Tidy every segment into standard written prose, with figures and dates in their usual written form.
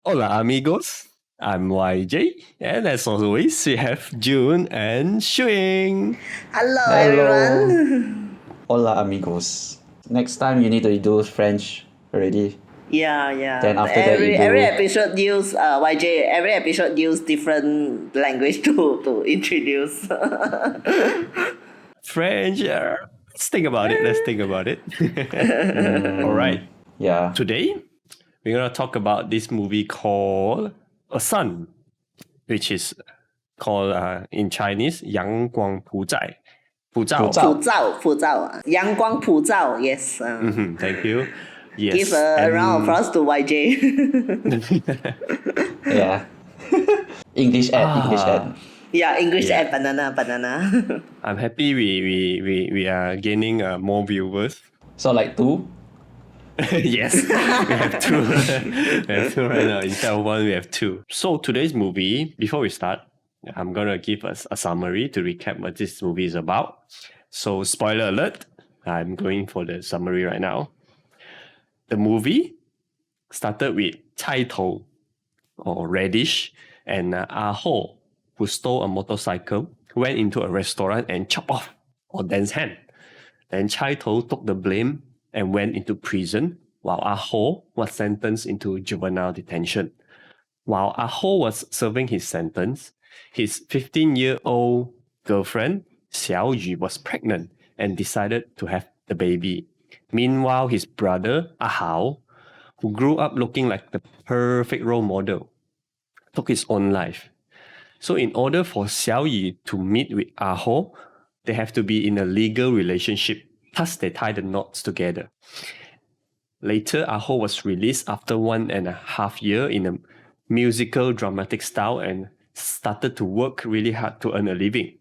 Hola amigos, I'm YJ, and as always, we have June and Shuing. Hello, Hello. everyone. Hola amigos. Next time you need to do French already. Yeah. Then after that you every do- episode use YJ. Every episode use different language to introduce. French, let's think about it. All right, Yeah. today we're gonna talk about this movie called A Son, which is called in Chinese 阳光普照. 普照. 普照。阳光普照 Yes. Thank you. Yes. Give a round of applause to YJ. Yeah. English ad. Yeah, English Yeah. and banana. I'm happy we are gaining more viewers. So like 2? Yes, we have two. We have two right now. Instead of one, we have two. So today's movie, before we start, I'm gonna give us a summary to recap what this movie is about. So spoiler alert, I'm going for the summary right now. The movie started with Cai Tou, or Radish, and Ah Ho, who stole a motorcycle, went into a restaurant and chopped off Oden's hand. Then Chai Tou took the blame and went into prison, while Ah Ho was sentenced into juvenile detention. While Ah Ho was serving his sentence, his 15-year-old girlfriend, Xiao Yu, was pregnant and decided to have the baby. Meanwhile, his brother, Ah Hao, who grew up looking like the perfect role model, took his own life. So in order for Xiao Yi to meet with Ah Ho, they have to be in a legal relationship. Thus, they tie the knots together. Later, Ah Ho was released after 1.5 years in a musical dramatic style and started to work really hard to earn a living.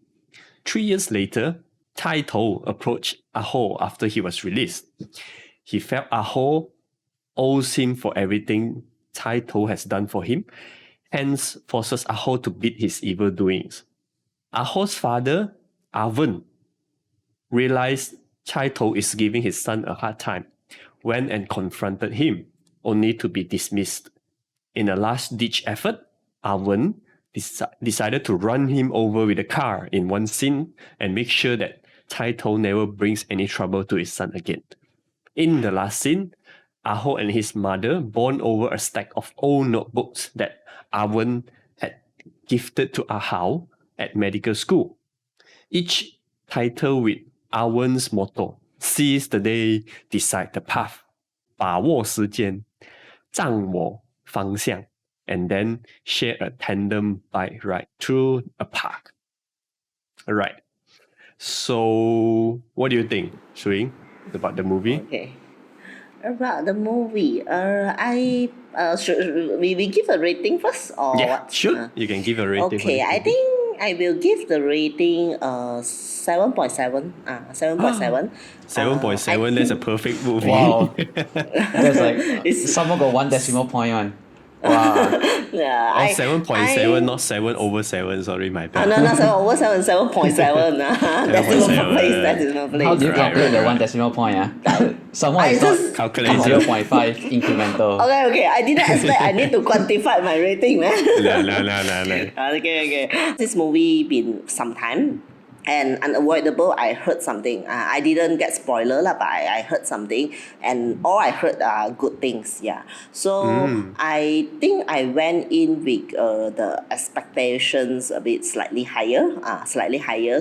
3 years later, Tai Tou approached Ah Ho after he was released. He felt Ah Ho owes him for everything Tai Tou has done for him, hence forces Ah Ho to beat his evil doings. Ah Ho's father, Arvin, realized Chai Tou is giving his son a hard time, went and confronted him, only to be dismissed. In a last-ditch effort, Arvin decided to run him over with a car in one scene and make sure that Chai Tou never brings any trouble to his son again. In the last scene, Ah Ho and his mother bond over a stack of old notebooks that Arvin had gifted to Ah Hao at medical school, each titled with Arwen's motto: "Seize the day, decide the path, 把握时间，掌握方向," and then share a tandem bike ride through a park. All right. So, what do you think, Shuing, about the movie? Okay. About the movie, should we give a rating first or Yeah, what? sure. You can give a rating. for Okay, this I movie. think I will give the rating 7.7. 7.7. 7.7, that's a perfect movie. Wow. That's like someone got 1 decimal point on. Wow. Yeah, Oh, 7.7, not 7 over 7. Sorry, my bad. No, 7 over 7, 7.7. Decimal 7.7, place, decimal place. How do you Right, calculate the right. 1 decimal point? Someone I is just- not Calculate it. 0.5 incremental. Okay, I didn't expect I need to quantify my rating, man. No. Okay. This movie been some time and unavoidable. I heard something. I didn't get spoiler lah, but I heard something, and all I heard are good things. Yeah. So I think I went in with the expectations a bit slightly higher.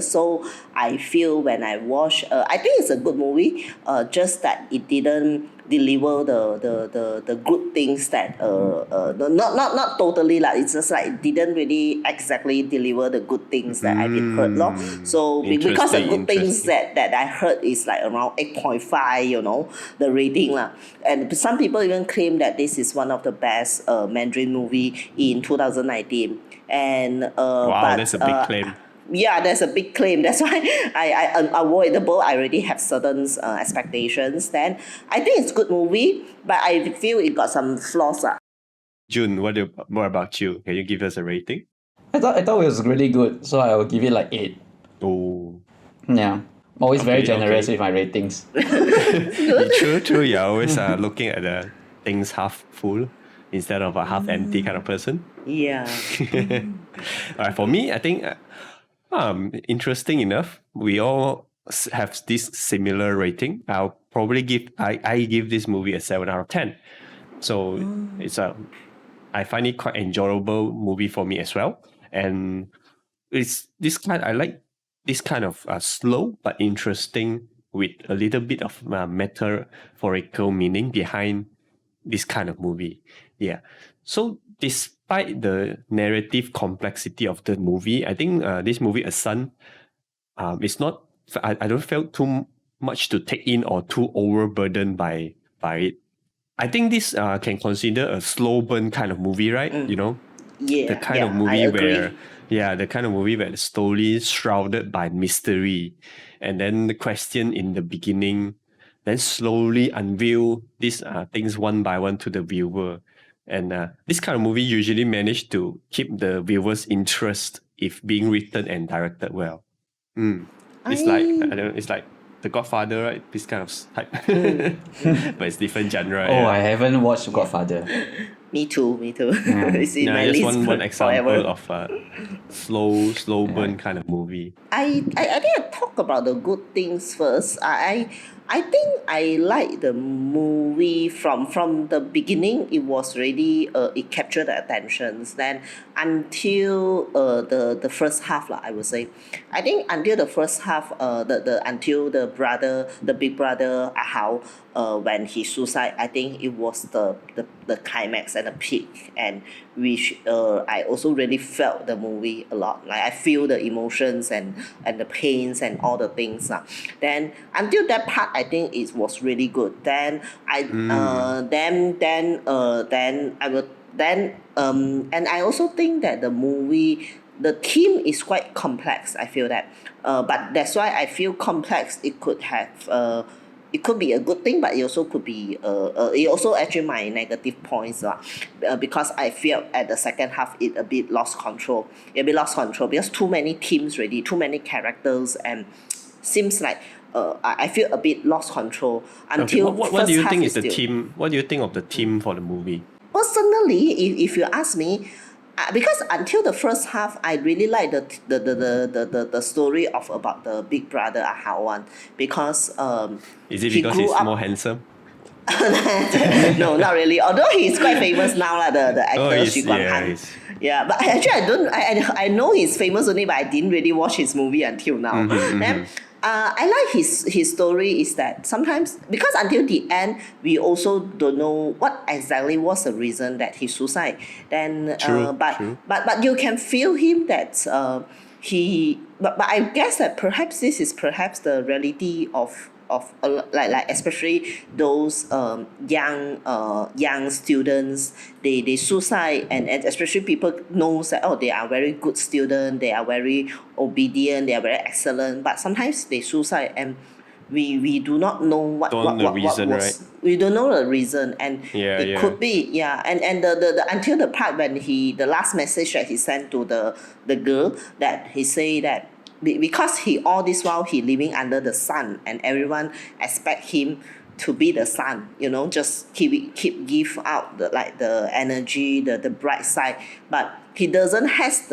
So I feel when I watch, I think it's a good movie. Just that it didn't deliver the good things that not totally lah. It's just like didn't really exactly deliver the good things that I've been heard lor. So because the good things that I heard is like around 8.5, the rating lah. And some people even claim that this is one of the best Mandarin movie in 2019. And Wow, that's a big claim. Yeah, that's a big claim. That's why I unavoidable. I already have certain expectations. Then I think it's a good movie, but I feel it got some flaws. June, what about you? Can you give us a rating? I thought it was really good, so I will give it like 8. Oh, Yeah. Always very Okay, generous okay. with my ratings. true. You're always looking at the things half full instead of a half empty kind of person. Yeah. All right, for me, I think interesting enough, we all have this similar rating. I'll probably I give this movie a 7 out of 10. So it's I find it quite enjoyable movie for me as well. And it's this kind, I like this kind of slow but interesting with a little bit of metaphorical meaning behind this kind of movie. Yeah. So despite the narrative complexity of the movie, I think this movie, A Son, it's not. I don't feel too much to take in or too overburdened by it. I think this can consider a slow burn kind of movie, right? You know, the Yeah. kind of Yeah. I movie agree. the kind of movie where it's slowly shrouded by mystery, and then the question in the beginning, then slowly unveil these things one by one to the viewer. And this kind of movie usually manage to keep the viewer's interest if being written and directed well. It's like I I don't know, it's like The Godfather, right? This kind of type, but it's different genre. Oh, Yeah. I haven't watched Godfather. Me too. It's in No, my just list one example forever. of a slow burn kind of movie. I think I talk about the good things first. I think I like the movie from the beginning. It was really it captured the attentions. Then until the first half lah, I would say. I think until the first half, the until the big brother Ahau, when he suicide, I think it was the climax and the peak, and which I also really felt the movie a lot. Like I feel the emotions and the pains and all the things. Then until that part, I think it was really good. Then then I will and I also think that the movie, the theme is quite complex. I feel that, but that's why I feel complex. It could have it could be a good thing, but it also could be it also actually my negative points because I feel at the second half it a bit lost control. Because too many teams already, too many characters, and seems like I feel a bit lost control Okay, until what first do you half think is is the still. theme? What do you think of the theme for the movie? Personally, if you ask me, because until the first half, I really like the story of about the big brother Ahau one, because Is it he because grew he's up. more handsome? No, not really. Although he's quite famous now, the Oh, actor he's, Xu Guanghan. he's Yeah, but actually I don't. I know he's famous only, but I didn't really watch his movie until now. Then. I like his story is that sometimes, because until the end we also don't know what exactly was the reason that he suicide. Then True, but true. but you can feel him that he but I guess that perhaps this is perhaps the reality of like especially those young students, they suicide, and especially people knows that, oh, they are very good student, they are very obedient, they are very excellent, but sometimes they suicide, and we do not know Don't know the what reason, was, right? we don't know the reason, and Yeah, it yeah. could be, yeah, and the until the part when the last message that he sent to the girl, that he say that because he all this while he living under the sun, and everyone expect him to be the sun, just keep give out the energy, the bright side, but he doesn't has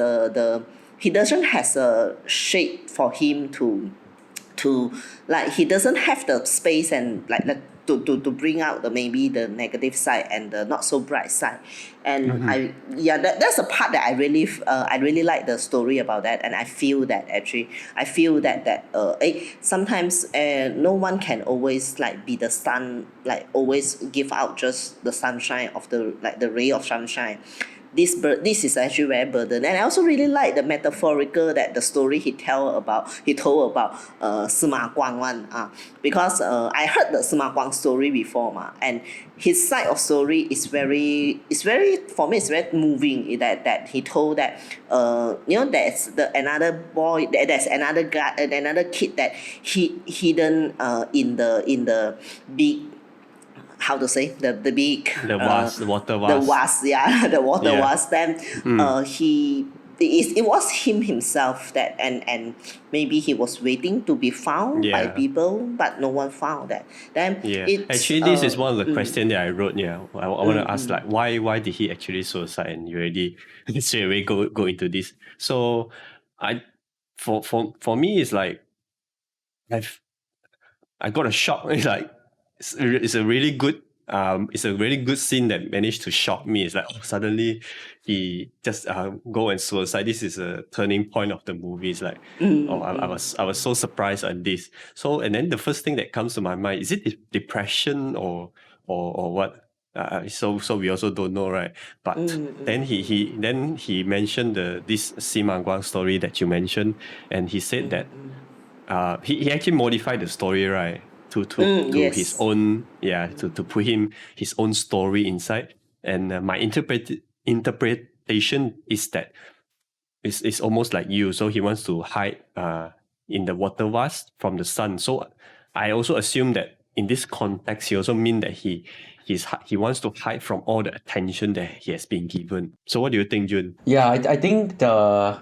he doesn't has a shade for him to like, he doesn't have the space and to bring out the maybe the negative side and the not so bright side. And that's a part that I really like the story about that. And I feel that actually sometimes no one can always like be the sun, like always give out just the sunshine of the ray of sunshine. This is actually very burden. And I also really like the metaphorical that the story he told about Sima Guang one, because I heard the Sima Guang story before and his side of story is very for me, it's very moving, that he told that there's another boy, there's another guy, another kid that he hidden in the big, how to say, the big The vase, the water the vase. vase, yeah, the water Yeah. vase. Then he it was him himself that and maybe he was waiting to be found by people, but no one found that. Then actually, this is one of the questions that I wrote. I want to ask like why did he actually suicide? And you already straight away go into this. So for me, it's like I got a shock. It's like it's a really good scene that managed to shock me. It's like suddenly he just go and suicide. This is a turning point of the movie. It's like I was so surprised on this. So and then the first thing that comes to my mind, is it depression or what? So we also don't know, right? But then he mentioned this Sima Guang story that you mentioned, and he said that he actually modified the story, right? To his own, to put his own story inside. And my interpretation is that it's almost like you. So he wants to hide in the water vase from the sun. So I also assume that in this context, he also mean that he wants to hide from all the attention that he has been given. So what do you think, Jun? Yeah, I think the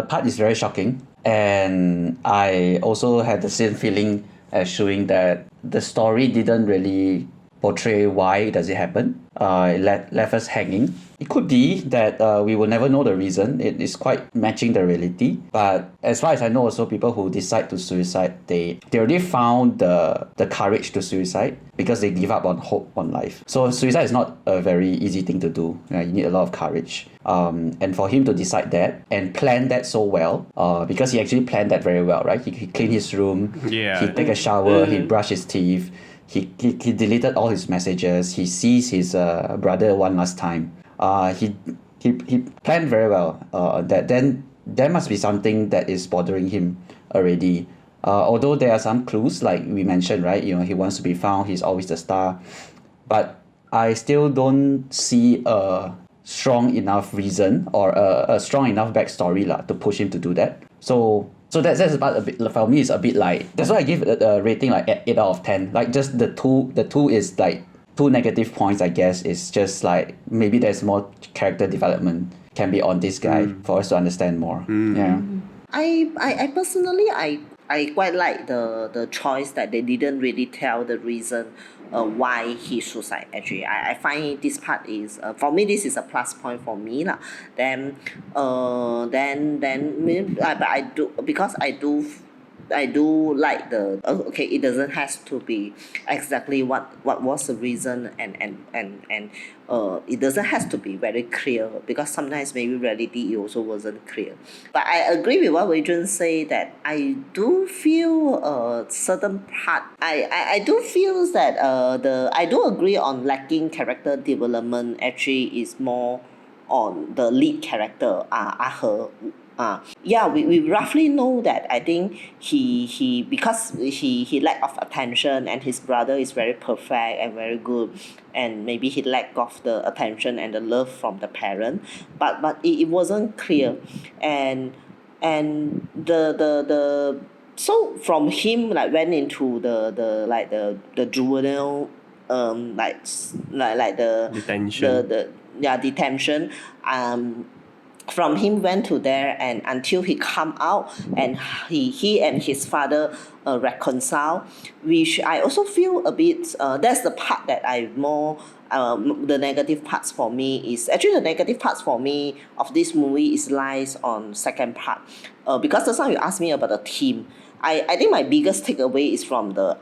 part is very shocking, and I also had the same feeling as showing that the story didn't really portray why does it happen. It left us hanging. It could be that we will never know the reason. It is quite matching the reality. But as far as I know, also people who decide to suicide, they already found the courage to suicide because they give up on hope on life. So suicide is not a very easy thing to do. You need a lot of courage. And for him to decide that and plan that so well, because he actually planned that very well, right? He cleaned his room, he take a shower, he brushed his teeth, he deleted all his messages, he sees his brother one last time. He planned very well. That then there must be something that is bothering him already. Although there are some clues, like we mentioned, right? He wants to be found. He's always the star, but I still don't see a strong enough reason or a strong enough backstory to push him to do that. So that's about a bit for me. It's a bit like, that's why I give it a rating like 8 out of 10. Like just the two is like 2 negative points, I guess. It's just like maybe there's more character development can be on this guy for us to understand more. Yeah. I personally I quite like the choice that they didn't really tell the reason why he suicide. Actually, I find this part is for me, this is a plus point for me lah. Then but I do, because I do like the okay, it doesn't has to be exactly what was the reason, and it doesn't has to be very clear, because sometimes maybe reality it also wasn't clear. But I agree with what Wei Jun say, that I do feel certain part I do feel that I do agree on lacking character development actually is more on the lead character, we roughly know that. I think he because he lack of attention, and his brother is very perfect and very good, and maybe he lack of the attention and the love from the parent, but it wasn't clear, and the so from him like went into the juvenile like the detention. Detention. From him went to there, and until he come out and he and his father reconcile, which I also feel a bit that's the part that I more the negative parts for me is actually the negative parts for me of this movie is lies on second part, because just now you asked me about the theme. I think my biggest takeaway is from the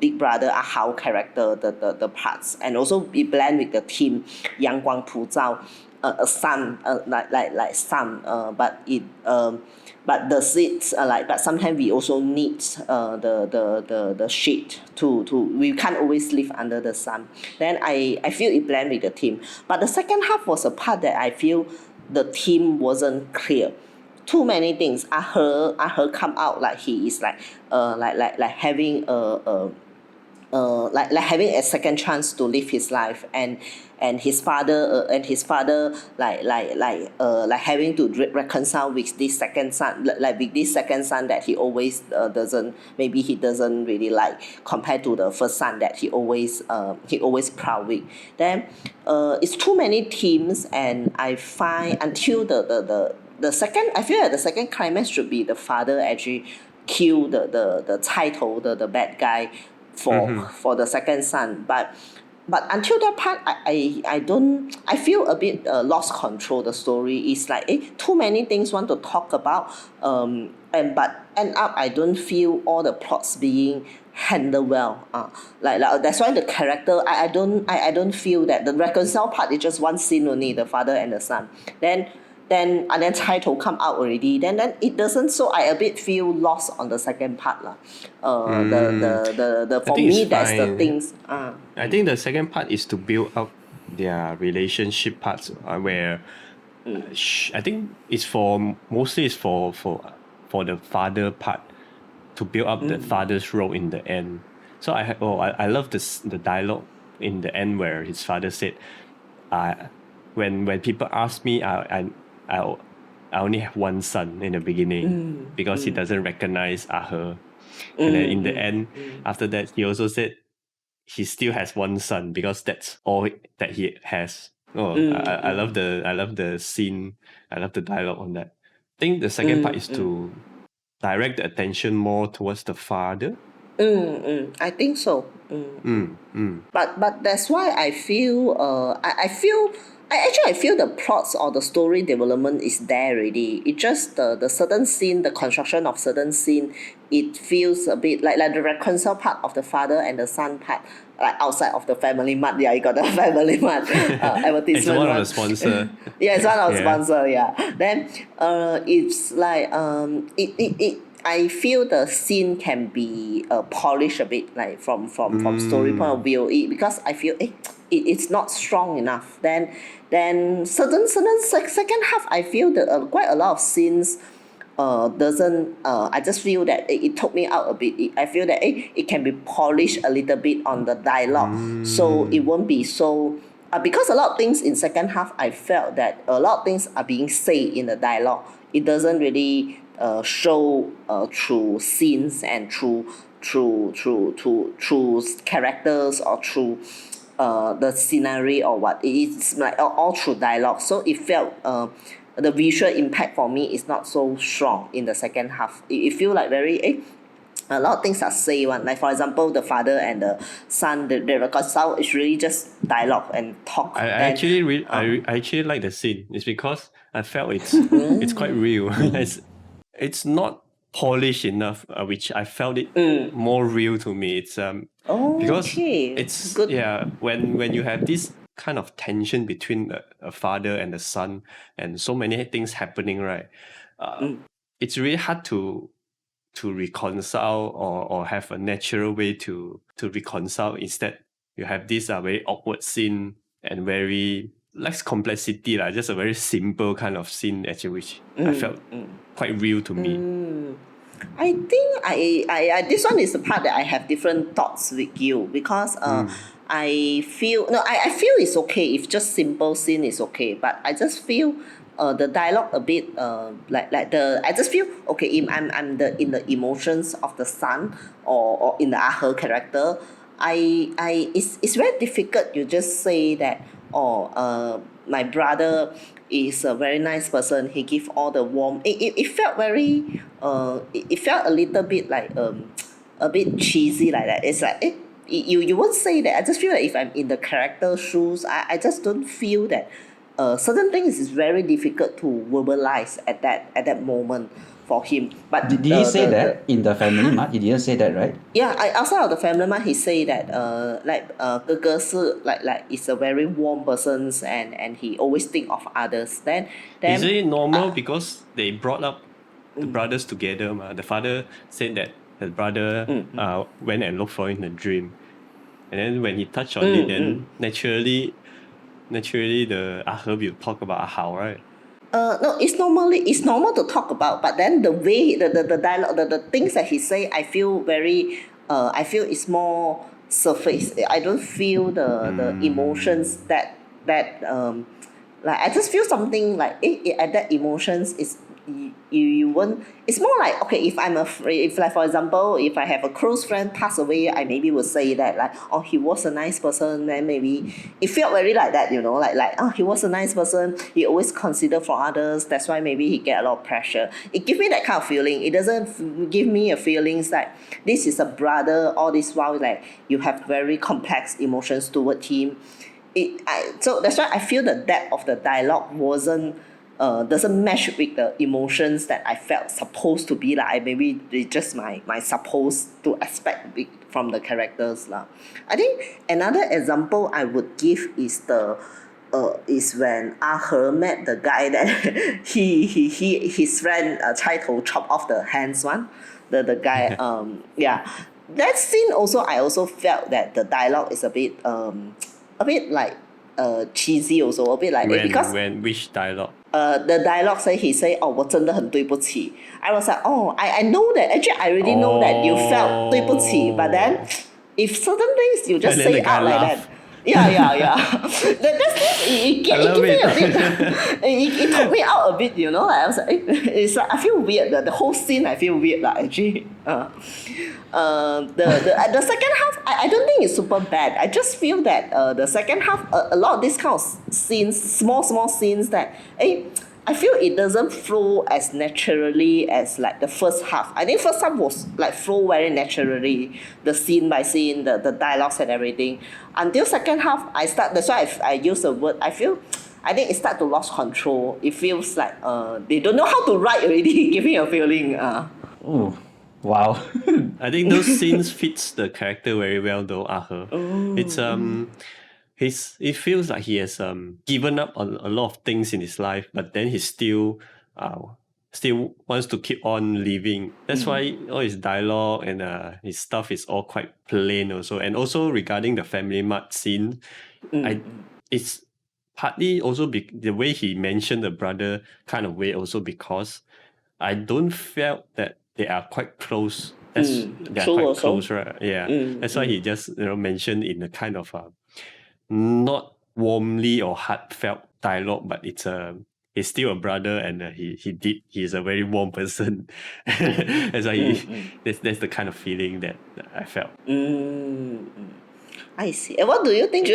big brother Hao character, the parts, and also it blend with the theme Yang Guang Pu Zhao, a sun, like sun, but it but the seeds but sometimes we also need the shade to we can't always live under the sun. Then I feel it blend with the theme, but the second half was a part that I feel the theme wasn't clear. Too many things. I heard come out like he is like having like having a second chance to live his life, and his father like having to reconcile with this second son, like with this second son that he always he doesn't really like, compared to the first son that he always proud with. Then it's too many themes, and I find until the second, I feel that the second climax should be the father actually kill the 菜头 the bad guy for the second son, but until that part, I feel a bit lost control. The story is like too many things want to talk about, but end up I don't feel all the plots being handled well. Like that's why the character, I don't feel that the reconcile part is just one scene only, the father and the son. Then 菜头 come out already. Then it doesn't. So I a bit feel lost on the second part lah. The for me that's the things. I think the second part is to build up their relationship parts, where I think it's mostly for the father part, to build up the father's role in the end. So I love the dialogue in the end where his father said, when people ask me, I only have one son in the beginning because he doesn't recognize Ahe. And then in the end, after that, he also said he still has one son because that's all that he has. I love the scene. I love the dialogue on that. I think the second part is to direct the attention more towards the father. I think so. But that's why I feel I feel the plots or the story development is there already. It just the certain scene, the construction of certain scene, it feels a bit like the reconcile part of the father and the son part, like outside of the Family Mart. Yeah, you got the Family Mart advertisement. It's one of the sponsor. Yeah, it's one of the sponsor. Yeah, then it's like I feel the scene can be polished a bit, like from story point of view, because I feel it's not strong enough. Then certain second half, I feel that quite a lot of scenes doesn't. I just feel that it took me out a bit. I feel that it can be polished a little bit on the dialogue, so it won't be so. Because a lot of things in second half, I felt that a lot of things are being said in the dialogue. It doesn't really show through scenes and through characters or through the scenery or what. It's like all through dialogue. So it felt the visual impact for me is not so strong in the second half. It feel like very a lot of things are say one. Like for example, the father and the son, the reconcile is really just dialogue and talk. I actually like the scene. It's because I felt it's quite real. It's not polished enough, which I felt it more real to me. It's because it's good. Yeah, when you have this kind of tension between a father and the son, and so many things happening, right? It's really hard to reconcile or have a natural way to reconcile. Instead, you have this very awkward scene and very less complexity, just a very simple kind of scene actually, which I felt quite real to me. I think I this one is the part that I have different thoughts with you, because I feel it's okay if just simple scene is okay, but I just feel the dialogue a bit I just feel okay if I'm in the emotions of the son or in the Ahe character, it's very difficult. You just say that my brother is a very nice person, he give all the warmth. It felt very it felt a little bit like a bit cheesy like that. It's like you won't say that. I just feel that if I'm in the character shoes, I just don't feel that certain things is very difficult to verbalize at that moment for him. But did he say that in the Family Mart? He didn't say that, right? Yeah, outside of the Family Mart, he say that 哥哥是 like is a very warm person, and he always think of others. Then is it normal because they brought up the brothers together? The father said that his brother went and looked for him in a dream, and then when he touched on it, then naturally the Ahe will talk about how, right? No, it's normal to talk about, but then the way the dialogue, the things that he say, I feel very I feel it's more surface. I don't feel the emotions that like I just feel something like at that emotions is you won't. It's more like, okay, if I'm afraid, if like for example, if I have a close friend pass away, I maybe would say that like, oh, he was a nice person. Then maybe it felt very like that, like oh, he was a nice person, he always consider for others, that's why maybe he get a lot of pressure. It gives me that kind of feeling. It doesn't give me a feelings like this is a brother all this while like you have very complex emotions toward him. So that's why I feel the depth of the dialogue doesn't match with the emotions that I felt supposed to be like. Maybe it's just my supposed to expect from the characters lah. I think another example I would give is is when Ah-He met the guy that his friend 开头 chop off the hands one, the guy yeah, that scene also I also felt that the dialogue is a bit like cheesy also, a bit like because when which dialogue? The dialogue say he say, oh, 我真的很对不起. I was like, oh, I know that. Actually, I already know that you felt 对不起, but then if certain things you just And then say the guy out like laugh. that. Yeah. it gives me a bit. It took me out a bit, I was like, it's like I feel weird. The whole scene I feel weird actually. The second half I don't think it's super bad. I just feel that the second half a lot of these kind of scenes, small scenes that I feel it doesn't flow as naturally as like the first half. I think first half was like flow very naturally, the scene by scene, the dialogues and everything. Until second half, that's why I use the word. I think it start to lose control. It feels like they don't know how to write already, giving a feeling. Oh, wow. I think those scenes fits the character very well though, Ah-He. It's it feels like he has given up on a lot of things in his life, but then he still wants to keep on living. That's why all his dialogue and his stuff is all quite plain also. And also regarding the Family Mart scene, it's partly also the way he mentioned the brother kind of way also because I don't felt that they are quite close. They're quite also close, right? Yeah. That's why he just mentioned in a kind of not warmly or heartfelt dialogue, but he's still a brother and he's a very warm person. That's why that's the kind of feeling that I felt. I see. And what do you think?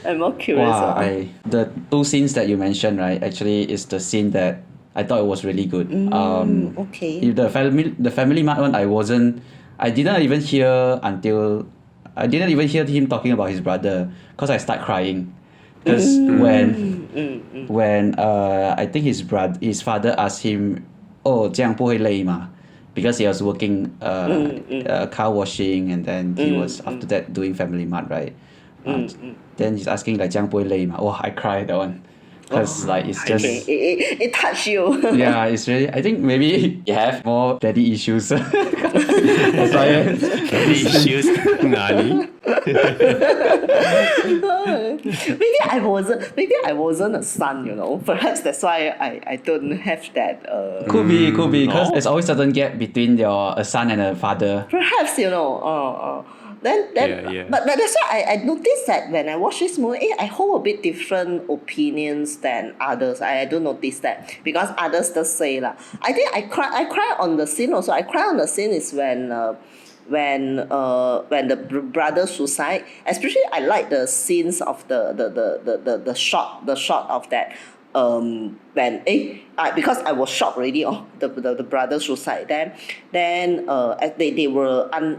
I'm more curious. Wow, the two scenes that you mentioned, right, actually is the scene that I thought it was really good. Okay. If the Family Mart one, I didn't even hear him talking about his brother because I start crying. Because when I think his father asked him, oh, 这样不会累吗? Because he was working car washing and then he was after that doing Family Mart, right? Then he's asking like 这样不会累吗? Oh, I cried that one. Because like it's just it touched you. Yeah, it's really. I think maybe you have more daddy issues. That's why Daddy issues. Nani? Maybe I wasn't a son, Perhaps that's why I don't have that. Could be because there's always certain gap between a son and a father. Perhaps Then Yeah. But that's why I noticed that when I watch this movie, I hold a bit different opinions than others. I don't notice that because others just say lah. I think I cry on the scene also. I cry on the scene is when the brother suicide. Especially I like the scenes of the shot of that. Because I was shocked already on the brother suicide. Then they were under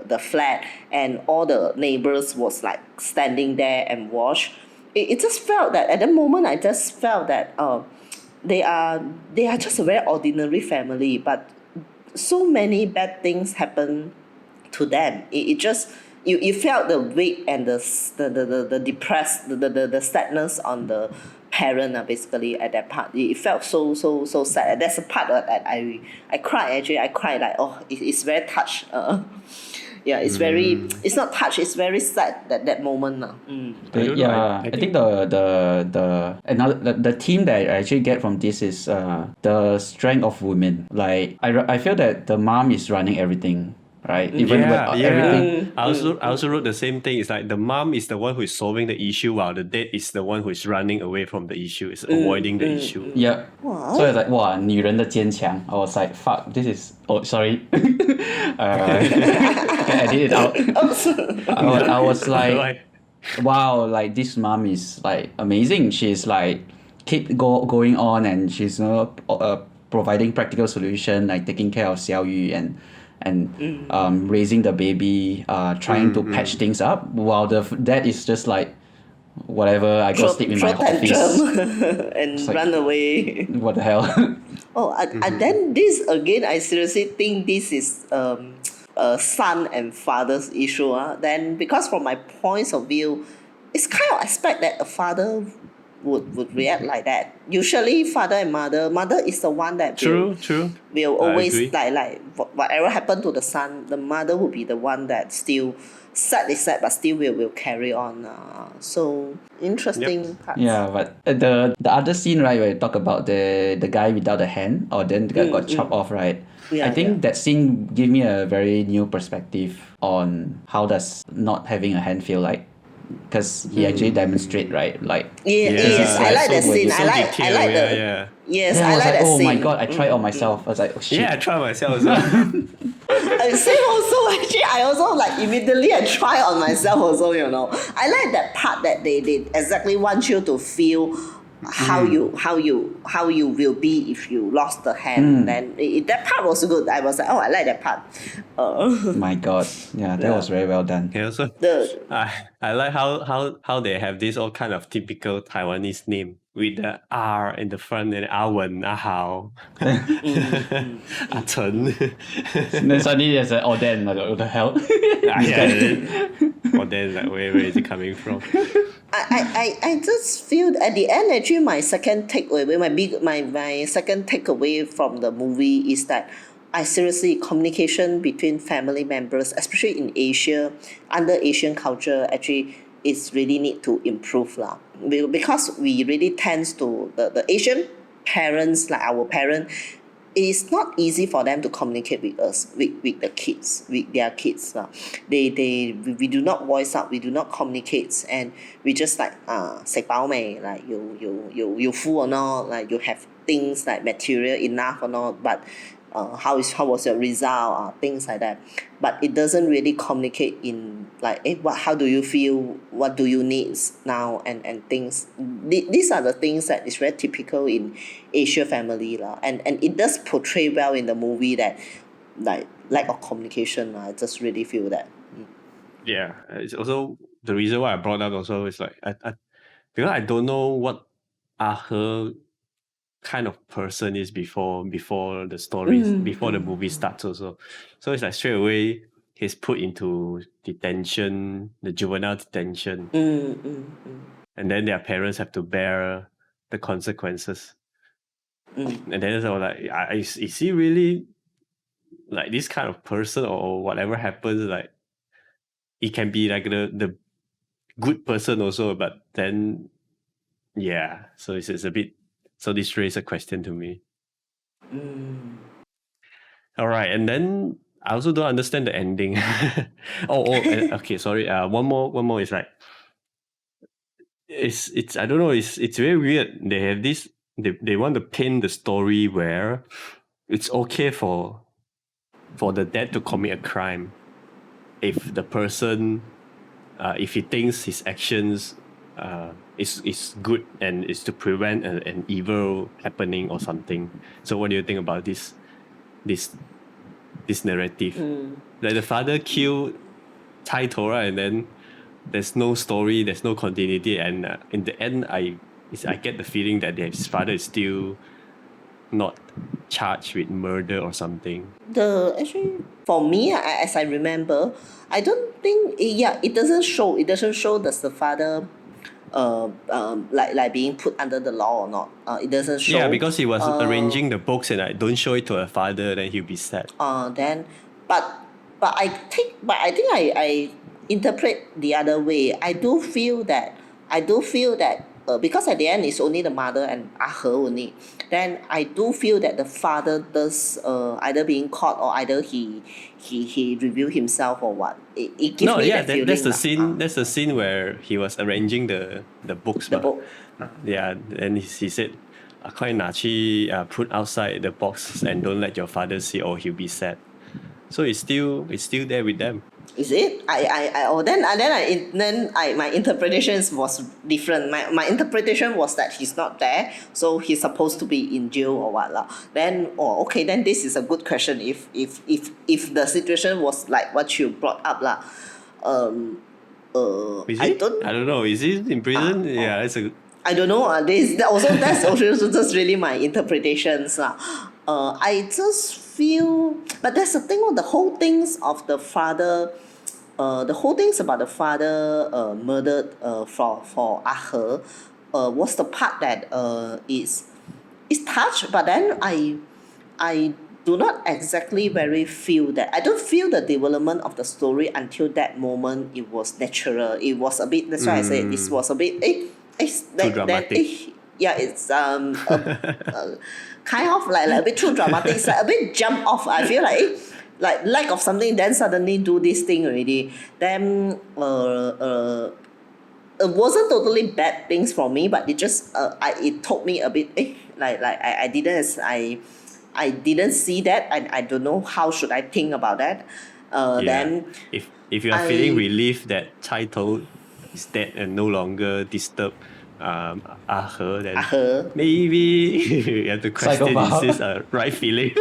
the flat and all the neighbors was like standing there and watch. It just felt that at the moment I just felt that they are just a very ordinary family, but so many bad things happen to them. It just you felt the weight and the depressed the sadness on the parent basically at that part. It felt so sad. That's a part that I cried actually. I cried like it's very touched. Yeah, it's very, it's not touch, it's very sad that moment. I don't know, I think the theme that I actually get from this is the strength of women. Like I feel that the mom is running everything, right? Even when everything. I also wrote the same thing. It's like the mom is the one who is solving the issue, while the dad is the one who is running away from the issue, is avoiding the issue. Yeah. What? So it's like, wow, 女人的坚强. I was like, fuck, this is. Oh, sorry. I edit it out. I was like, wow, like this mom is like amazing. She's like keep going on, and she's providing practical solution, like taking care of Xiao Yu and raising the baby, trying to patch things up, while the dad is just like, whatever, I go sleep in my office and like, run away. what the hell. And then this again, I seriously think this is a son and father's issue. Then because from my points of view, it's kind of expect that a father would react like that. Usually father and mother is the one that will always like whatever happened to the son, the mother will be the one that still sad is sad, but still will carry on. So interesting parts. Yeah, but the other scene, right, where you talk about the guy without a hand, or then the guy got chopped off, right? I think that scene gave me a very new perspective on how does not having a hand feel like. Because he actually demonstrate, right? Like yes, I like that scene. I like the yes, I like that oh scene. my god, I tried on myself. I was like, oh shit. Yeah, I tried myself as well. Same also, actually I also like immediately I try on myself also, I like that part that they exactly want you to feel how you will be if you lost the hand. Then that part was good. I was like, oh, I like that part. My god, that was very well done. And also, I like how they have this all kind of typical Taiwanese name with the R in the front and Ah Wen, Ah Hao, Ah Chen. And then suddenly there's an Oden, like, what the hell? Or then like where is it coming from? I just feel at the end actually my second takeaway, my second takeaway from the movie is that I seriously communication between family members, especially in Asia, under Asian culture, actually is really need to improve lah. Because we really tends to the Asian parents, like our parents, it is not easy for them to communicate with us, with the kids, with their kids. We do not voice out, we do not communicate, and we just like say bao mei, like you full or not, like you have things like material enough or not, but how was your result, things like that. But it doesn't really communicate in like how do you feel, what do you need now, and things. These are the things that is very typical in Asia family lah, and it does portray well in the movie that like lack of communication. I just really feel that. Yeah, it's also the reason why I brought up also is like I because I don't know what her kind of person is before the story, before the movie starts also. So it's like straight away he's put into detention, the juvenile detention. And then their parents have to bear the consequences. And then it's all like, is he really like this kind of person, or whatever happens, like it can be like the good person also, but then so it's a bit. So this raised a question to me. All right, and then I also don't understand the ending. Okay, sorry. One more is like, it's I don't know. It's very weird. They have this. They want to paint the story where it's okay for the dad to commit a crime if the person, if he thinks his actions is good and is to prevent an evil happening or something. So what do you think about this narrative? Like the father killed Tai Tora, and then there's no story, there's no continuity, and in the end I get the feeling that his father is still not charged with murder or something. Actually for me, as I remember, I don't think it doesn't show does the father like being put under the law or not. It doesn't show. Yeah, because he was arranging the books, and I don't show it to her father, then he'll be sad. Then but but I think I interpret the other way. I do feel that because at the end it's only the mother and Ah He only. Then I do feel that the father does either being caught or either he revealed himself or what. It gives No, me yeah, that feeling. that's the lah. scene. That's the scene where he was arranging the books. The mah. book. Yeah, and he said, 快拿去 put outside the box and don't let your father see or he'll be sad. So it's still there with them. Is it? My interpretation was different. My interpretation was that he's not there, so he's supposed to be in jail or what lah. Then okay, then this is a good question. If the situation was like what you brought up lah, Is I it? don't. I don't know. Is he in prison? Yeah, it's a. I don't know. That's also just really my interpretations lah. I just feel, but that's the thing. The whole things of the father, the whole things about the father murdered for Ah He, was the part that is touched. But then I do not exactly very feel that. I don't feel the development of the story until that moment. It was natural. It was a bit. That's why I say it was a bit. Too dramatic. Yeah, it's kind of like a bit too dramatic. It's like a bit jump off. I feel like like lack of something, then suddenly do this thing already. Then it wasn't totally bad things for me, but it just it told me a bit I didn't see that, and I don't know how should I think about that. Then if you are feeling relieved that Chai Toad is dead and no longer disturb Ah He, then maybe you have to question Psychopath. is this a right feeling.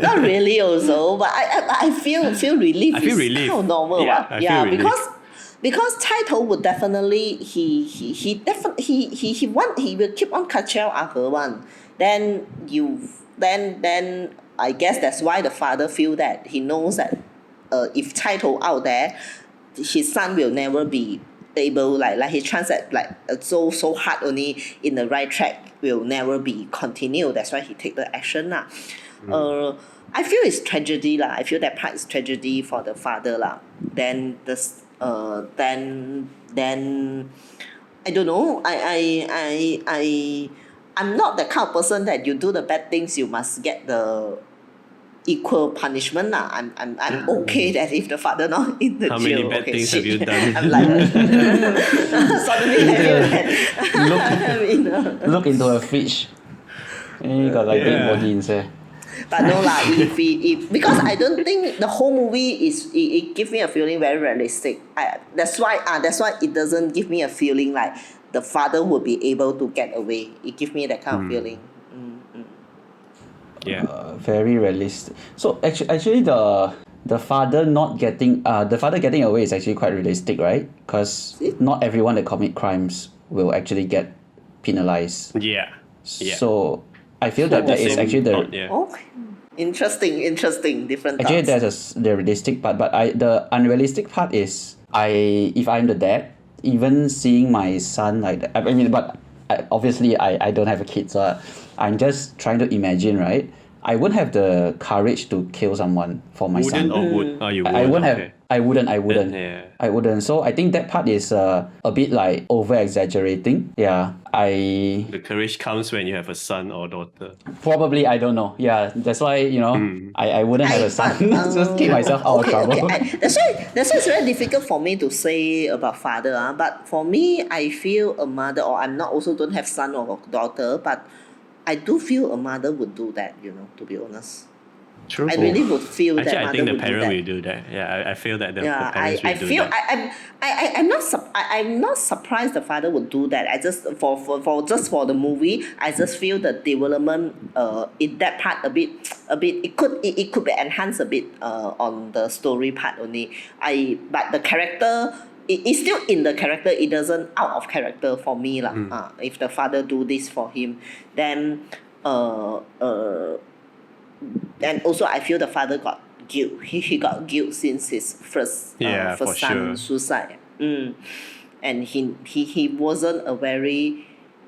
not really also, but I feel relief. I feel is relief. kind of normal. Yeah, what? I feel relief. Because Chai Toad would definitely he will keep on kacau Ah He one. Then I guess that's why the father feel that he knows that if Chai Toad out there, his son will never be able like his chance at so hard only in the right track will never be continued. That's why he take the action lah. I feel it's tragedy lah. I feel that part is tragedy for the father lah. Then this then I don't know. I'm not the kind of person that you do the bad things you must get the equal punishment lah. I'm okay that if the father not in the How jail. many bad okay, things shit. have you done? I'm like suddenly I feel that. Look into a fridge. And you got like dead body inside. But no lah, if because I don't think the whole movie it gives me a feeling very realistic. That's why it doesn't give me a feeling like the father would be able to get away. It gives me that kind of feeling. Yeah. Very realistic. So actually the father not getting getting away is actually quite realistic, right? Because not everyone that commit crimes will actually get penalized. Yeah. So I feel that is Same actually thought, yeah. Okay. Interesting. Different actually thoughts. there's the realistic part, but the unrealistic part is if I'm the dad, even seeing my son like that, I mean, but obviously I don't have a kid, so I'm just trying to imagine, right? I wouldn't have the courage to kill someone for my Wouldn't son. or would? Oh, you would. I wouldn't have. Okay. I wouldn't. Yeah. I wouldn't. So I think that part is a bit like over exaggerating. Yeah. The courage comes when you have a son or daughter. Probably, I don't know. Yeah, that's why I wouldn't have a son. Just keep myself out of trouble. Okay. That's why it's very difficult for me to say about father. But for me, I feel a mother, or I'm not also don't have son or daughter, but I do feel a mother would do that. To be honest. True. I really would feel Actually, that I mother think the would do parent that. will do that. Yeah, I feel that the Yeah, parents I will do feel that. I'm not surprised the father would do that. I just for the movie, I just feel the development in that part a bit it could be enhanced a bit on the story part only. But the character it's still in the character. It doesn't out of character for me lah. If the father do this for him, then and also I feel the father got guilt. He got guilt since his first for son sure. suicide. And he wasn't a very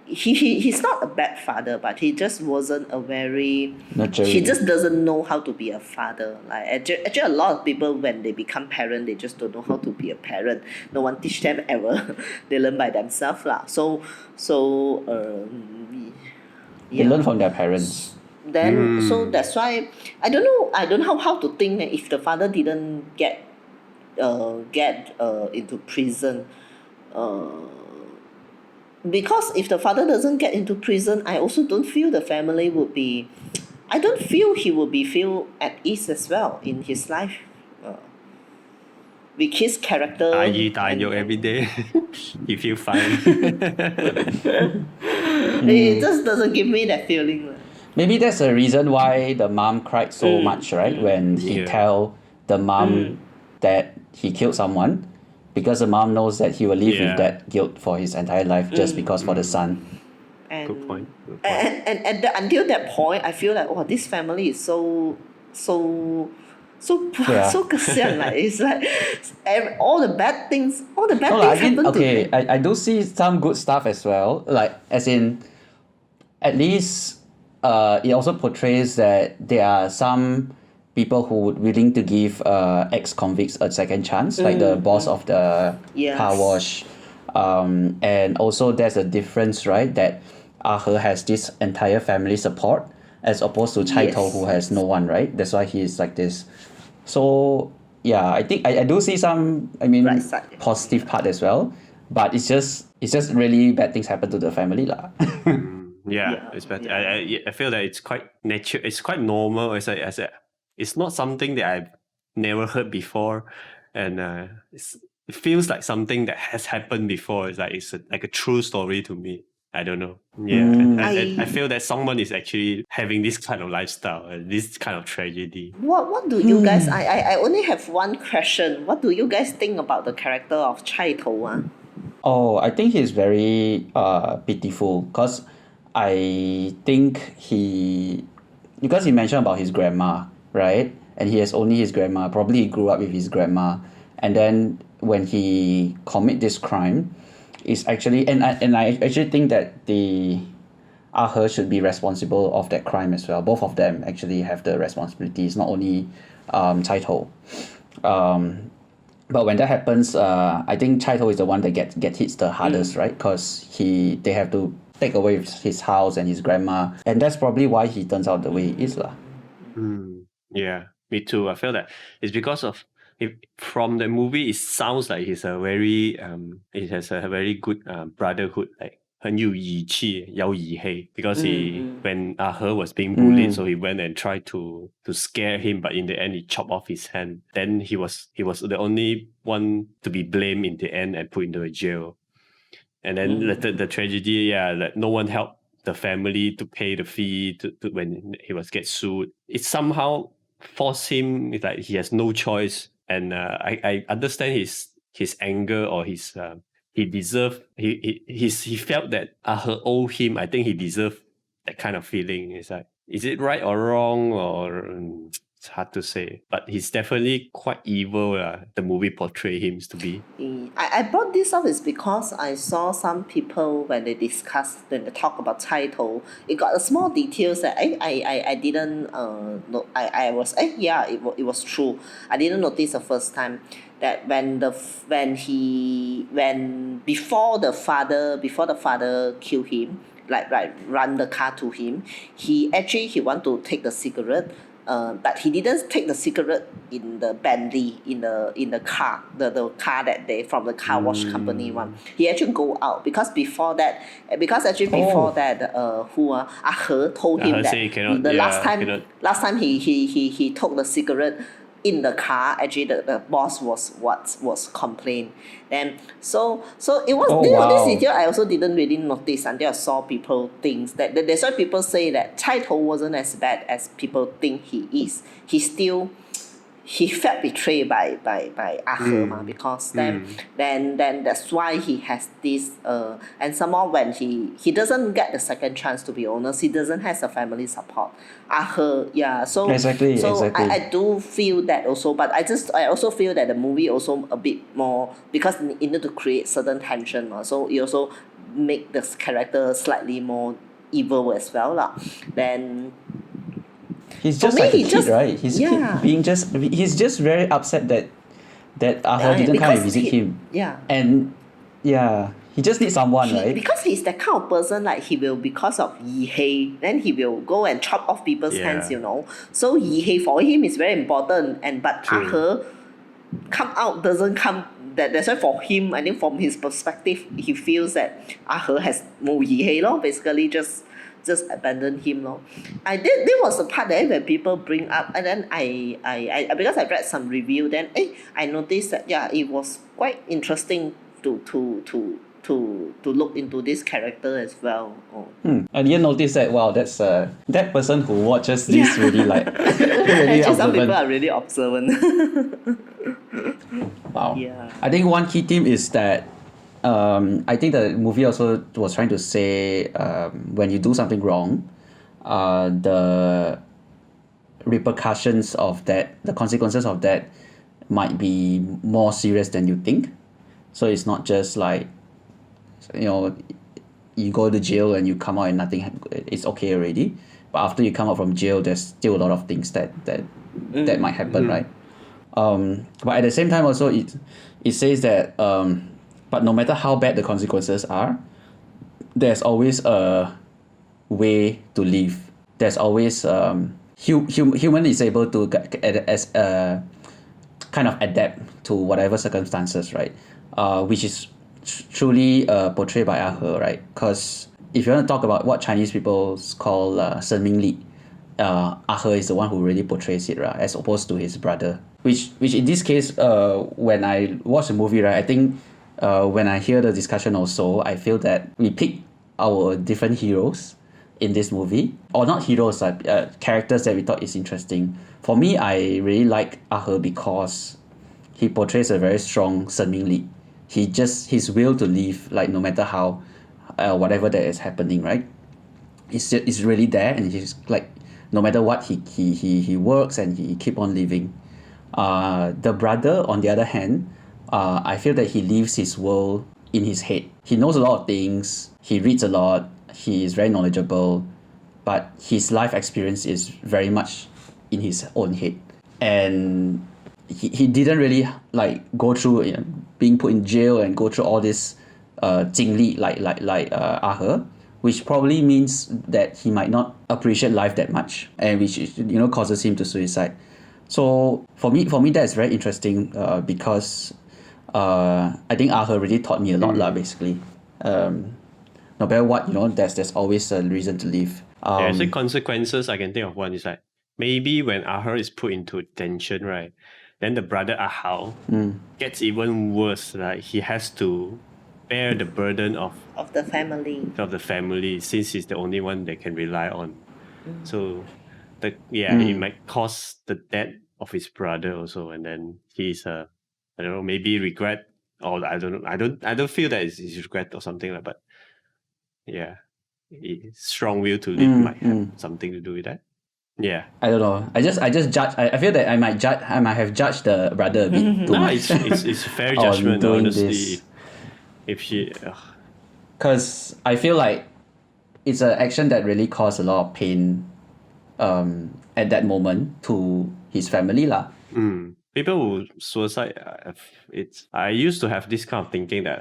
he's not a bad father, but he just wasn't a very Nurturing. he just doesn't know how to be a father. Like actually a lot of people when they become parent, they just don't know how to be a parent. No one teach them ever. They learn by themselves lah. So They learn from their parents. then so that's why I don't know how to think that if the father didn't get into prison, because if the father doesn't get into prison, I also don't feel the family would be, I don't feel he would be feel at ease as well in his life, with his character. 大魚大肉 every day. You feel fine. It just doesn't give me that feeling lah. Maybe that's the reason why the mom cried so much, right? When he Yeah. tell the mom that he killed someone, because the mom knows that he will live Yeah. with that guilt for his entire life just because for the son. And Good point. Good point. and until that point, I feel like, oh, this family is so Yeah. so kasian. Like it's like all the bad things No, things I mean, happen to okay, them. I do see some good stuff as well. Like, as in, at least it also portrays that there are some people who would willing to give ex-convicts a second chance, like the boss of the Yes. car wash. And also there's a difference, right? That Ah He has this entire family support as opposed to Chai To, Yes. who has no one, right? That's why he's like this. So yeah, I think I do see some, I mean, Right side. positive part as well. But it's just really bad things happen to the family lah. Yeah, Yeah, it's better. yeah. I feel that it's quite natural. It's quite normal. It's not something that I've never heard before, and it feels like something that has happened before. It's like a true story to me. I don't know. Yeah, and I feel that someone is actually having this kind of lifestyle, this kind of tragedy. What do you guys? I only have one question. What do you guys think about the character of Chai To? Oh, I think he's very pitiful because I think because he mentioned about his grandma, right? And he has only his grandma. Probably he grew up with his grandma, and then when he commit this crime, is actually and I actually think that the Ah He should be responsible of that crime as well. Both of them actually have the responsibilities, not only Chai To. But when that happens, I think Chai To is the one that get hits the hardest, right? Because they have to take away his house and his grandma, and that's probably why he turns out the way he is lah. Yeah, me too. I feel that it's because of from the movie. It sounds like he's a very it has a very good brotherhood, like 很有义气, 有义气, because when Ah He was being bullied, so he went and tried to scare him, but in the end he chopped off his hand. Then he was the only one to be blamed in the end and put into a jail. And then the tragedy, that no one helped the family to pay the fee to when he was get sued. It somehow forced him. It's like he has no choice, and I understand his anger or his he deserved he felt that Ah He owed him. I think he deserved that kind of feeling. It's like, is it right or wrong, or it's hard to say, but he's definitely quite evil. The movie portray him to be. I brought this up is because I saw some people when they talk about Chai To, it got a small details that I didn't know. I was it was true. I didn't notice the first time that before the father kill him, like run the car to him, he want to take the cigarette. But he didn't take the cigarette in the Bentley, in the car, the car that they from the car wash company one. He actually go out because before that, Ah He told him Ah He that say he cannot, the last cannot. time he took the cigarette in the car, actually the boss was complained. Then so it was this detail I also didn't really notice until I saw people think that's why people say that Chai To wasn't as bad as people think he is. He felt betrayed by Ah He because then that's why he has this and some more when he doesn't get the second chance, to be honest, he doesn't have the family support. Ah He Exactly. I do feel that also, but I also feel that the movie also a bit more because it need to create certain tension, so it also make this character slightly more evil as well lah. Then He's For just me, like a he kid, just- right? He's yeah. he's just very upset that Ah He didn't come and because visit he- him. Yeah. And yeah, he just needs someone, right? Because he's that kind of person, like he will, because of Yi Hei, then he will go and chop off people's Yeah. hands, you know. So Yi Hei for him is very important, and but True. Ah He come out doesn't come. That's why for him, I think from his perspective, he feels that Ah He has no Yi Hei lor, basically just abandon him lor. There was a part there where people bring up, and then I because I read some review, then I noticed that it was quite interesting to look into this character as well. Oh. And you notice that that's that person who watches this really like really Actually, some people observant. are really observant. Wow. Yeah. I think one key theme is that I think the movie also was trying to say when you do something wrong, the repercussions of that, the consequences of that might be more serious than you think. So it's not just like, you go to jail and you come out and it's okay already. But after you come out from jail, there's still a lot of things that might happen, right? But at the same time also it says that but no matter how bad the consequences are, there's always a way to live. There's always human is able to kind of adapt to whatever circumstances, right? Which is truly portrayed by Ah He, right? Because if you want to talk about what Chinese people call 生命力, Ah He is the one who really portrays it, right? As opposed to his brother. Which in this case, when I watch the movie, right, I think when I hear the discussion also, I feel that we pick our different heroes in this movie, or not heroes, characters that we thought is interesting. For me, I really like Ah He because he portrays a very strong 生命力. His will to live, like no matter how, whatever that is happening, right? It's really there, and he's like, no matter what, he works and he keep on living. The brother, on the other hand, I feel that he lives his world in his head. He knows a lot of things. He reads a lot. He is very knowledgeable, but his life experience is very much in his own head, and he didn't really like go through being put in jail and go through all this 经历 like Ah He, which probably means that he might not appreciate life that much, and which causes him to suicide. So for me that's very interesting because I think Ah He really taught me a lot lah, basically. No matter what, there's always a reason to live. Yeah, so consequences, I can think of one is like, maybe when Ah He is put into detention, right, then the brother Ah Hao gets even worse. Like he has to bear the burden of Of the family. Since he's the only one they can rely on. So it might cause the death of his brother also, and then he's I don't know, maybe regret, or I don't know. I don't feel that it's regret or something like, but yeah, strong will to live might have something to do with that. Yeah. I don't know. I just judge. I feel that I might have judged the brother a bit too No, much. it's fair on judgment, doing honestly. this. If she, Because I feel like it's an action that really caused a lot of pain at that moment to his family lah. people who suicide, I used to have this kind of thinking that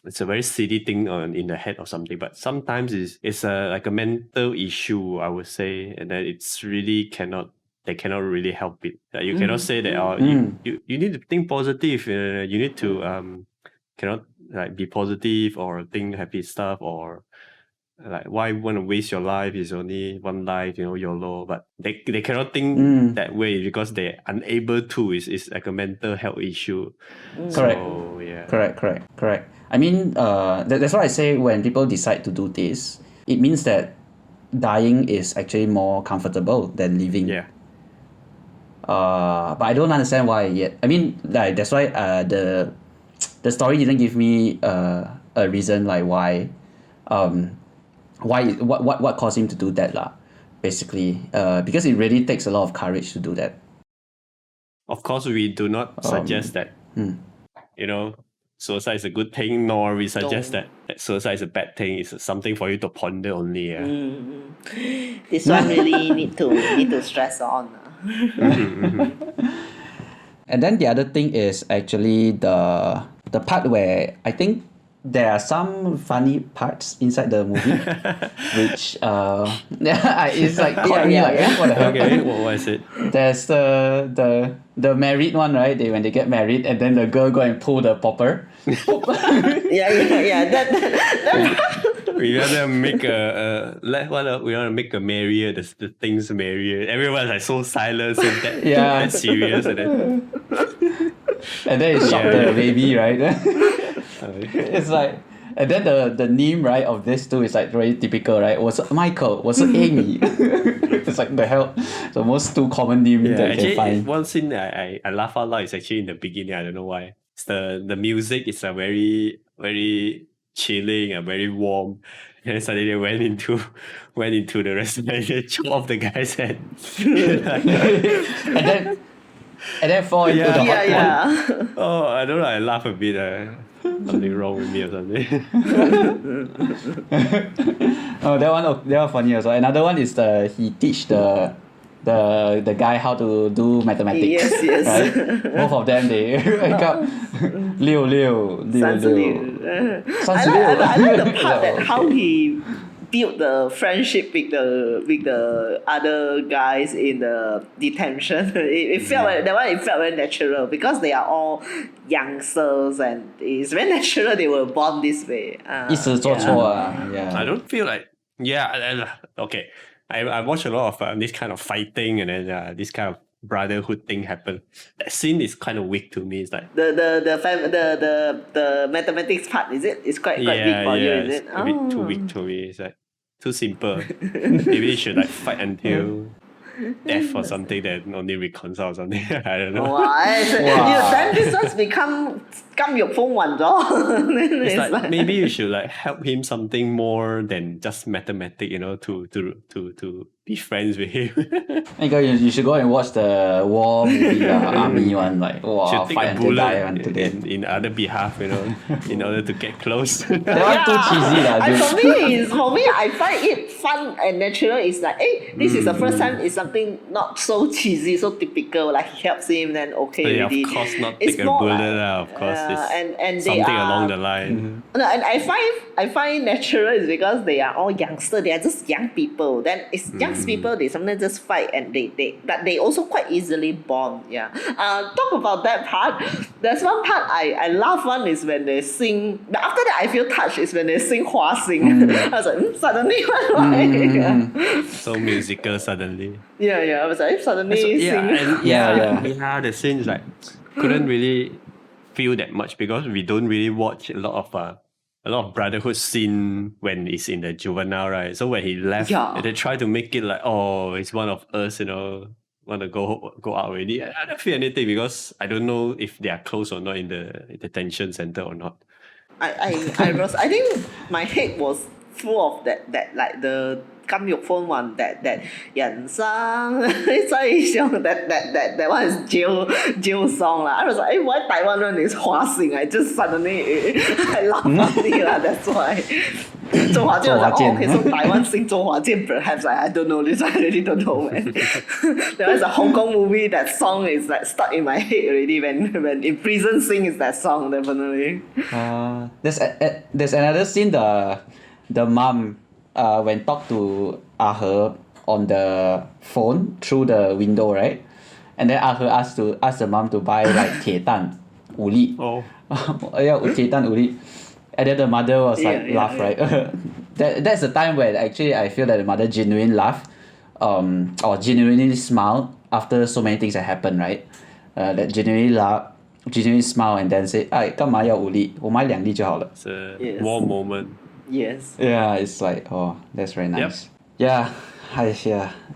it's a very silly thing in the head or something, but sometimes it's like a mental issue, I would say, and then it's really they cannot really help it. You cannot say that you need to think positive. You need to cannot like be positive or think happy stuff, or like why want to waste your life, is only one life, YOLO. But they cannot think that way because they're unable to. It's like a mental health issue. Correct. So yeah. Correct. I mean, that's why I say when people decide to do this, it means that dying is actually more comfortable than living. Yeah. But I don't understand why yet. I mean, like that's why the story didn't give me a reason like why what caused him to do that lah, basically. Because it really takes a lot of courage to do that. Of course, we do not suggest that suicide is a good thing, nor we suggest No. that suicide is a bad thing. It's something for you to ponder only. Yeah. This one really need to stress on. And then the other thing is actually the part where I think there are some funny parts inside the movie, which it's like caught me like, what the hell? Okay, what is it? There's the married one, right? When they get married, and then the girl go and pull the popper. Yeah. That We want to make we want to make a merrier, the things merrier. Everyone's like so silent, so that serious, and then it shocked the baby, right? It's like, and then the name, right, of this two is like very typical, right? Was it Michael? Was it Amy? It's like the hell, the most two common names that you can find. One scene I laugh out loud is actually in the beginning. I don't know why. It's the music is a very very chilling and very warm. And then suddenly they went into the restaurant and they chopped off the guy's head. and then fall into the hot pot. yeah. Oh, I don't know. I laugh a bit. Something wrong with me or something. Oh, that one funny also. Another one is he teach the guy how to do mathematics. Yes. Right? Both of them they wake up. Liu. I like the part that how he built the friendship with the other guys in the detention. It felt like that one. It felt very natural because they are all youngsters and it's very natural they were born this way. 一时做错 I don't feel like okay. I watch a lot of this kind of fighting and then this kind of brotherhood thing happen. That scene is kind of weak to me. It's like the mathematics part, is it? It's quite big for you, is it? It's a bit too weak to me. It's like too simple. Maybe it should like fight until death or something that only reconcile or something. I don't know. Then this one's become 金玉風雲咗. It's like maybe you should like help him something more than just mathematics, to be friends with him. You should go and watch the war movie, army one, like Should take fight a until die bullet until death. in other behalf, in order to get close. That one too cheesy dude. For me, I find it fun and natural. It's like, this is the first time it's something not so cheesy, so typical. Like he helps him, then okay. So, already. of course, not It's take a more bullet, like, of course. It's and they something are, along the line. No, and I find natural is because they are all youngsters. They are just young people. Then it's young people. They sometimes just fight and they also quite easily bond. Yeah. Talk about that part. There's one part I laugh one is when they sing. But after that I feel touched is when they sing Hua Sing. I was like, suddenly why? So musical suddenly. Yeah. I was like, suddenly sing. The scene is like couldn't really feel that much because we don't really watch a lot of brotherhood scene when it's in the juvenile, right? So when he left, they try to make it like, oh, it's one of us, want to go out already. I don't feel anything because I don't know if they are close or not in the detention center or not. I think my head was full of that like the 金玉峰 one that 人生最想 that one is jail song lah. I was like, why Taiwan one is 花星? I just suddenly I laugh at it lah. That's why. 周华健 was like, okay, so Taiwan sing 周华健 perhaps. I don't know this. I really don't know, man. There was a Hong Kong movie that song is like stuck in my head already when in prison sing is that song definitely. There's another scene, the mom when talk to Ah He on the phone through the window, right? And then Ah He asked the mom to buy like 铁蛋武力. Oh. Yeah, 铁蛋武力. And then the mother was like laugh, right? That's the time where actually I feel that the mother genuinely laugh, or genuinely smile after so many things that happen, right? That genuinely laugh, genuinely smile and then say, 哎，干嘛要武力？我买2粒就好了. It's a warm moment. Yes. Yeah, it's like, oh, that's very nice. Yep. Yeah.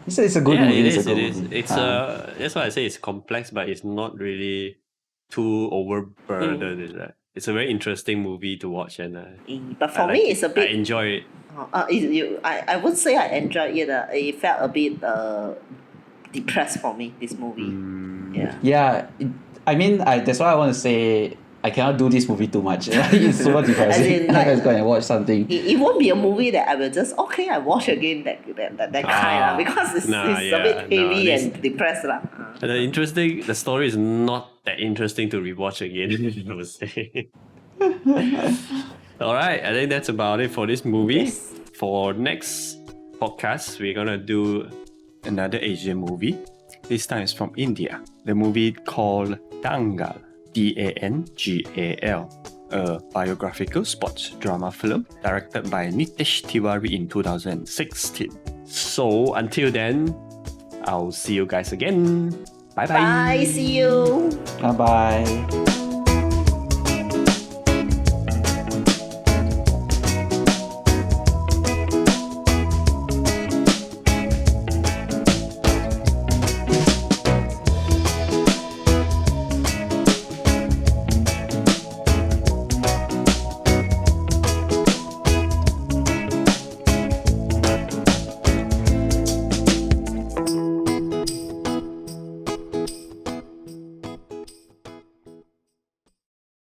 It's a good movie. It is. It's that's why I say it's complex, but it's not really too overburdened. It's a very interesting movie to watch, and but for me, it's a bit. I enjoy it. I would say I enjoyed it. It felt a bit depressed for me. This movie. Yeah. I mean, that's why I want to say I cannot do this movie too much. It's super depressing. As in, I like- just go and watch something. It won't be a movie that I will just I watch again that kind Ah, because it's nah, a yeah, bit no, heavy this- and depressed lah. The story is not that interesting to rewatch again, I would say. Alright, I think that's about it for this movie. Yes. For next podcast, we're gonna do another Asian movie. This time it's from India. The movie called Dangal, Dangal, a biographical sports drama film directed by Nitesh Tiwari in 2016. So until then, I'll see you guys again. Bye bye. Bye, see you. Bye bye.